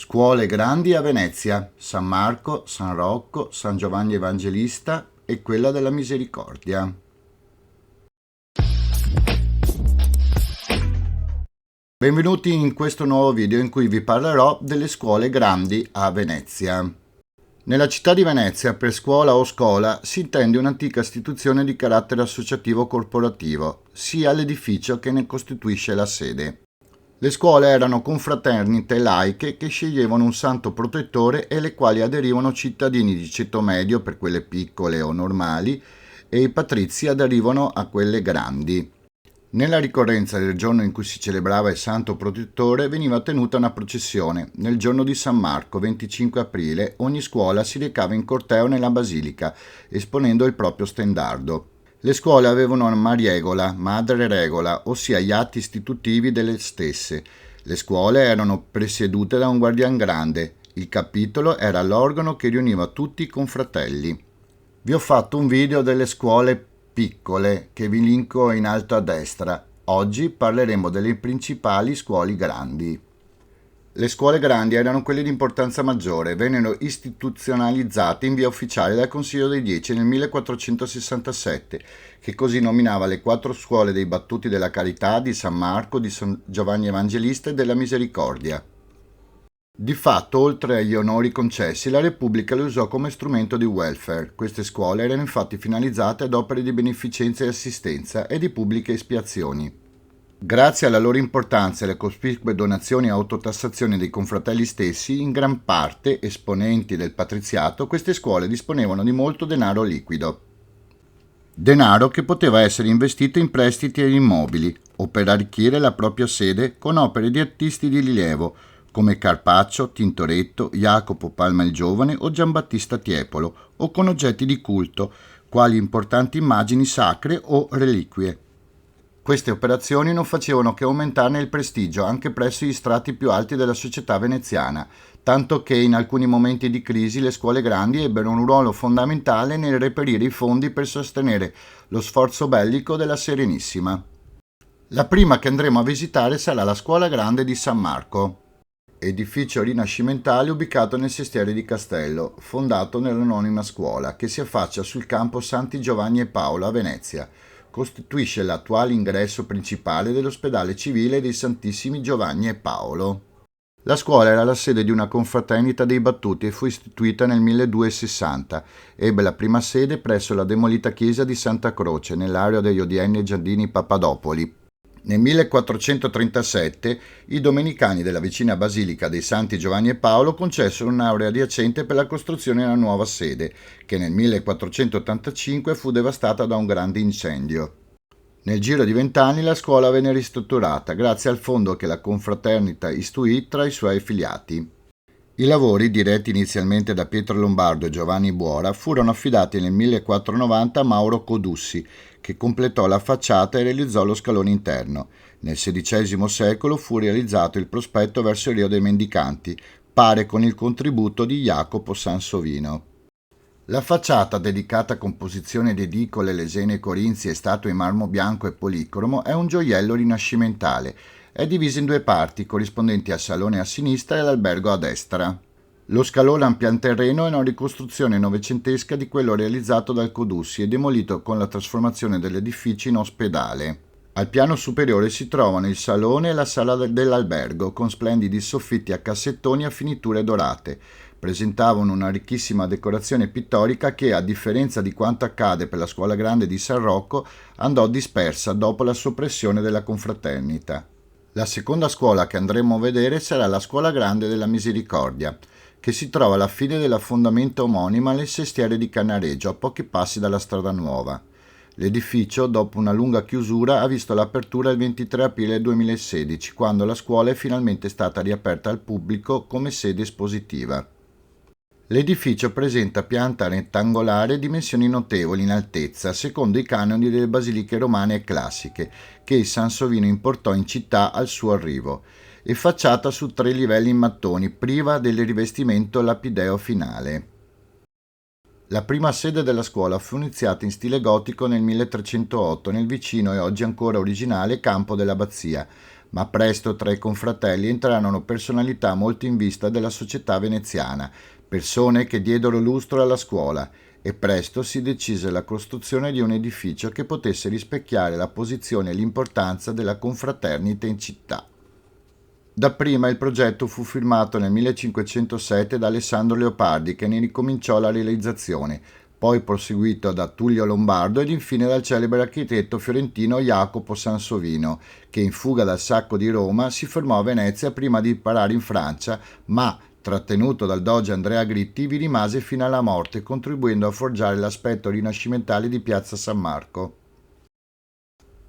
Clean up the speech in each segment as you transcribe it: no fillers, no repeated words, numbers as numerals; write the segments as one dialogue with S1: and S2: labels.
S1: Scuole grandi a Venezia, San Marco, San Rocco, San Giovanni Evangelista e quella della Misericordia. Benvenuti in questo nuovo video in cui vi parlerò delle scuole grandi a Venezia. Nella città di Venezia, per scuola o scola, si intende un'antica istituzione di carattere associativo corporativo, sia l'edificio che ne costituisce la sede. Le scuole erano confraternite laiche che sceglievano un santo protettore e alle quali aderivano cittadini di ceto medio per quelle piccole o normali e i patrizi aderivano a quelle grandi. Nella ricorrenza del giorno in cui si celebrava il santo protettore veniva tenuta una processione. Nel giorno di San Marco, 25 aprile, ogni scuola si recava in corteo nella basilica, esponendo il proprio stendardo. Le scuole avevano una mariegola, madre regola, ossia gli atti istitutivi delle stesse. Le scuole erano presiedute da un guardian grande. Il capitolo era l'organo che riuniva tutti i confratelli. Vi ho fatto un video delle scuole piccole che vi linko in alto a destra. Oggi parleremo delle principali scuole grandi. Le scuole grandi erano quelle di importanza maggiore, vennero istituzionalizzate in via ufficiale dal Consiglio dei Dieci nel 1467, che così nominava le 4 scuole dei Battuti della Carità, di San Marco, di San Giovanni Evangelista e della Misericordia. Di fatto, oltre agli onori concessi, la Repubblica le usò come strumento di welfare. Queste scuole erano infatti finalizzate ad opere di beneficenza e assistenza e di pubbliche espiazioni. Grazie alla loro importanza e alle cospicue donazioni e autotassazioni dei confratelli stessi, in gran parte esponenti del patriziato, queste scuole disponevano di molto denaro liquido. Denaro che poteva essere investito in prestiti e immobili o per arricchire la propria sede con opere di artisti di rilievo, come Carpaccio, Tintoretto, Jacopo Palma il Giovane o Giambattista Tiepolo, o con oggetti di culto, quali importanti immagini sacre o reliquie. Queste operazioni non facevano che aumentarne il prestigio anche presso gli strati più alti della società veneziana, tanto che in alcuni momenti di crisi le scuole grandi ebbero un ruolo fondamentale nel reperire i fondi per sostenere lo sforzo bellico della Serenissima. La prima che andremo a visitare sarà la Scuola Grande di San Marco, edificio rinascimentale ubicato nel sestiere di Castello, fondato nell'anonima scuola, che si affaccia sul campo Santi Giovanni e Paolo a Venezia. Costituisce l'attuale ingresso principale dell'ospedale civile dei Santissimi Giovanni e Paolo. La scuola era la sede di una confraternita dei Battuti e fu istituita nel 1260. Ebbe la prima sede presso la demolita chiesa di Santa Croce, nell'area degli odierni giardini Papadopoli. Nel 1437 i domenicani della vicina basilica dei Santi Giovanni e Paolo concessero un'area adiacente per la costruzione di una nuova sede, che nel 1485 fu devastata da un grande incendio. Nel giro di 20 anni la scuola venne ristrutturata grazie al fondo che la confraternita istituì tra i suoi affiliati. I lavori, diretti inizialmente da Pietro Lombardo e Giovanni Buora, furono affidati nel 1490 a Mauro Codussi, che completò la facciata e realizzò lo scalone interno. Nel XVI secolo fu realizzato il prospetto verso il Rio dei Mendicanti, pare con il contributo di Jacopo Sansovino. La facciata, dedicata a composizioni di edicole, lesene corinzie e statue in marmo bianco e policromo, è un gioiello rinascimentale. È divisa in 2 parti, corrispondenti al salone a sinistra e all'albergo a destra. Lo scalone a pian terreno è una ricostruzione novecentesca di quello realizzato dal Codussi e demolito con la trasformazione dell'edificio in ospedale. Al piano superiore si trovano il salone e la sala dell'albergo, con splendidi soffitti a cassettoni a finiture dorate. Presentavano una ricchissima decorazione pittorica che, a differenza di quanto accade per la Scuola Grande di San Rocco, andò dispersa dopo la soppressione della confraternita. La seconda scuola che andremo a vedere sarà la Scuola Grande della Misericordia, che si trova alla fine della fondamenta omonima nel sestiere di Cannareggio, a pochi passi dalla strada nuova. L'edificio, dopo una lunga chiusura, ha visto l'apertura il 23 aprile 2016, quando la scuola è finalmente stata riaperta al pubblico come sede espositiva. L'edificio presenta pianta rettangolare e dimensioni notevoli in altezza, secondo i canoni delle basiliche romane e classiche, che il Sansovino importò in città al suo arrivo, e facciata su 3 livelli in mattoni, priva del rivestimento lapideo finale. La prima sede della scuola fu iniziata in stile gotico nel 1308 nel vicino e oggi ancora originale campo dell'abbazia, ma presto tra i confratelli entrarono personalità molto in vista della società veneziana, persone che diedero lustro alla scuola, e presto si decise la costruzione di un edificio che potesse rispecchiare la posizione e l'importanza della confraternita in città. Dapprima il progetto fu firmato nel 1507 da Alessandro Leopardi, che ne ricominciò la realizzazione, poi proseguito da Tullio Lombardo ed infine dal celebre architetto fiorentino Jacopo Sansovino, che in fuga dal sacco di Roma si fermò a Venezia prima di parare in Francia, ma trattenuto dal doge Andrea Gritti vi rimase fino alla morte, contribuendo a forgiare l'aspetto rinascimentale di piazza San Marco.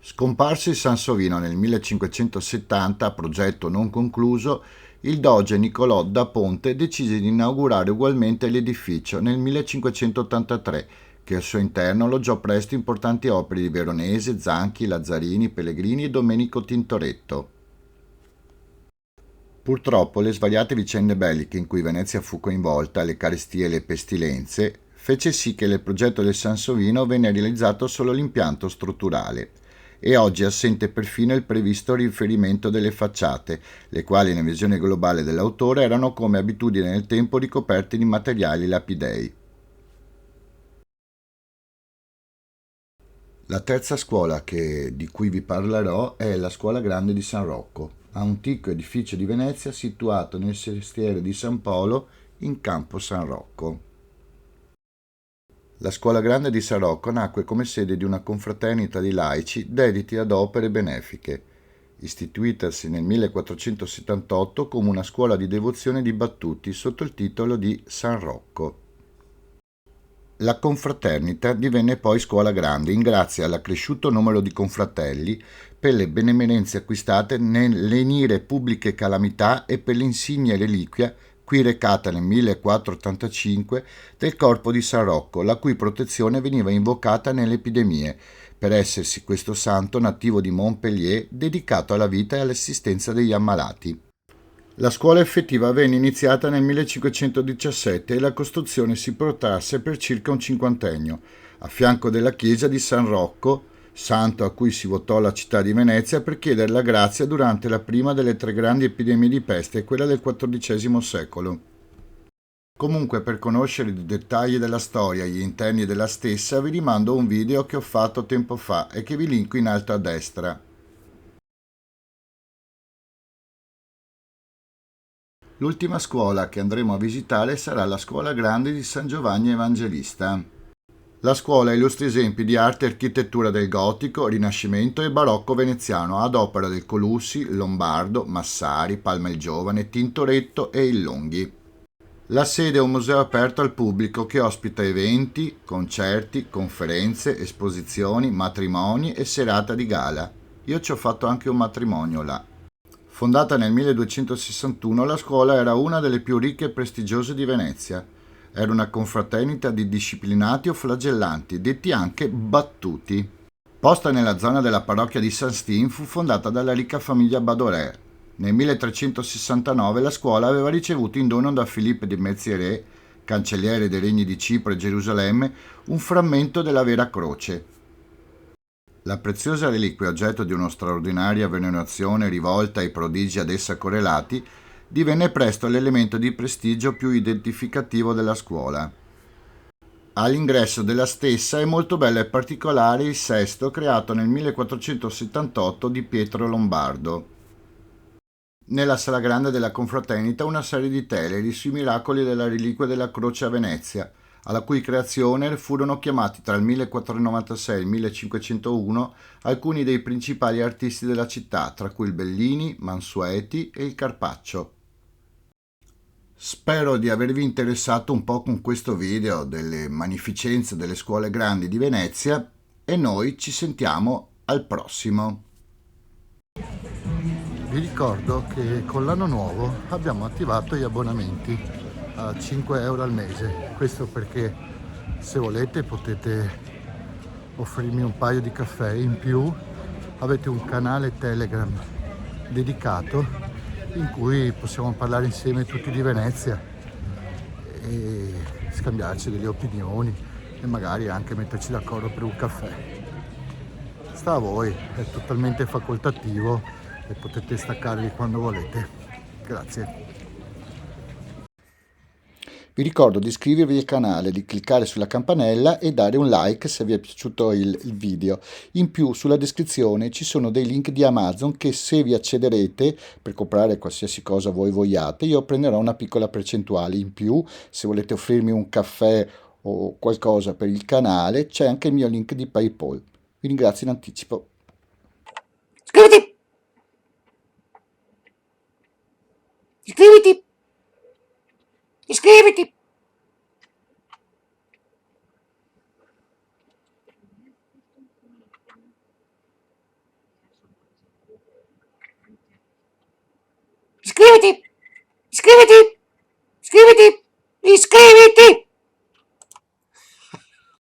S1: Scomparso il Sansovino nel 1570, a progetto non concluso, il doge Niccolò da Ponte decise di inaugurare ugualmente l'edificio nel 1583, che al suo interno alloggiò presto importanti opere di Veronese, Zanchi, Lazzarini, Pellegrini e Domenico Tintoretto. Purtroppo le svariate vicende belliche in cui Venezia fu coinvolta, le carestie e le pestilenze, fece sì che nel progetto del Sansovino venne realizzato solo l'impianto strutturale, e oggi è assente perfino il previsto riferimento delle facciate, le quali nella visione globale dell'autore erano come abitudine nel tempo ricoperte di materiali lapidei. La terza scuola di cui vi parlerò è la Scuola Grande di San Rocco, antico edificio di Venezia situato nel sestiere di San Polo in Campo San Rocco. La Scuola Grande di San Rocco nacque come sede di una confraternita di laici dediti ad opere benefiche, istituitasi nel 1478 come una scuola di devozione di battuti sotto il titolo di San Rocco. La confraternita divenne poi Scuola Grande in grazia all'accresciuto numero di confratelli, per le benemerenze acquistate nel lenire pubbliche calamità e per l'insigne reliquia qui recata nel 1485 del corpo di San Rocco, la cui protezione veniva invocata nelle epidemie, per essersi questo santo nativo di Montpellier dedicato alla vita e all'assistenza degli ammalati. La scuola effettiva venne iniziata nel 1517 e la costruzione si protrasse per circa un cinquantennio, a fianco della chiesa di San Rocco, santo a cui si votò la città di Venezia per chiedere la grazia durante la prima delle tre grandi epidemie di peste, quella del XIV secolo. Comunque, per conoscere i dettagli della storia e gli interni della stessa vi rimando a un video che ho fatto tempo fa e che vi linko in alto a destra. L'ultima scuola che andremo a visitare sarà la Scuola Grande di San Giovanni Evangelista. La scuola illustra esempi di arte e architettura del gotico, rinascimento e barocco veneziano ad opera del Colussi, Lombardo, Massari, Palma il Giovane, Tintoretto e Illonghi. La sede è un museo aperto al pubblico che ospita eventi, concerti, conferenze, esposizioni, matrimoni e serata di gala. Io ci ho fatto anche un matrimonio là. Fondata nel 1261, la scuola era una delle più ricche e prestigiose di Venezia. Era una confraternita di disciplinati o flagellanti, detti anche battuti. Posta nella zona della parrocchia di San Stin, fu fondata dalla ricca famiglia Badoret. Nel 1369 la scuola aveva ricevuto in dono da Filippo di Mézières, cancelliere dei regni di Cipro e Gerusalemme, un frammento della vera croce. La preziosa reliquia, oggetto di una straordinaria venerazione rivolta ai prodigi ad essa correlati, divenne presto l'elemento di prestigio più identificativo della scuola. All'ingresso della stessa è molto bello e particolare il sesto creato nel 1478 di Pietro Lombardo. Nella sala grande della confraternita una serie di teleri sui miracoli della reliquia della croce a Venezia, alla cui creazione furono chiamati tra il 1496 e il 1501 alcuni dei principali artisti della città, tra cui il Bellini, Mansueti e il Carpaccio. Spero di avervi interessato un po' con questo video delle magnificenze delle scuole grandi di Venezia e noi ci sentiamo al prossimo. Vi ricordo che con l'anno nuovo abbiamo attivato gli abbonamenti a 5 euro al mese. Questo perché se volete potete offrirmi un paio di caffè in più. Avete un canale Telegram dedicato in cui possiamo parlare insieme tutti di Venezia e scambiarci delle opinioni e magari anche metterci d'accordo per un caffè. Sta a voi, è totalmente facoltativo e potete staccarli quando volete. Grazie. Vi ricordo di iscrivervi al canale, di cliccare sulla campanella e dare un like se vi è piaciuto il video. In più sulla descrizione ci sono dei link di Amazon che se vi accederete per comprare qualsiasi cosa voi vogliate, io prenderò una piccola percentuale. In più, se volete offrirmi un caffè o qualcosa per il canale, c'è anche il mio link di PayPal. Vi ringrazio in anticipo.
S2: Iscriviti! Iscriviti! Iscriviti! Iscriviti!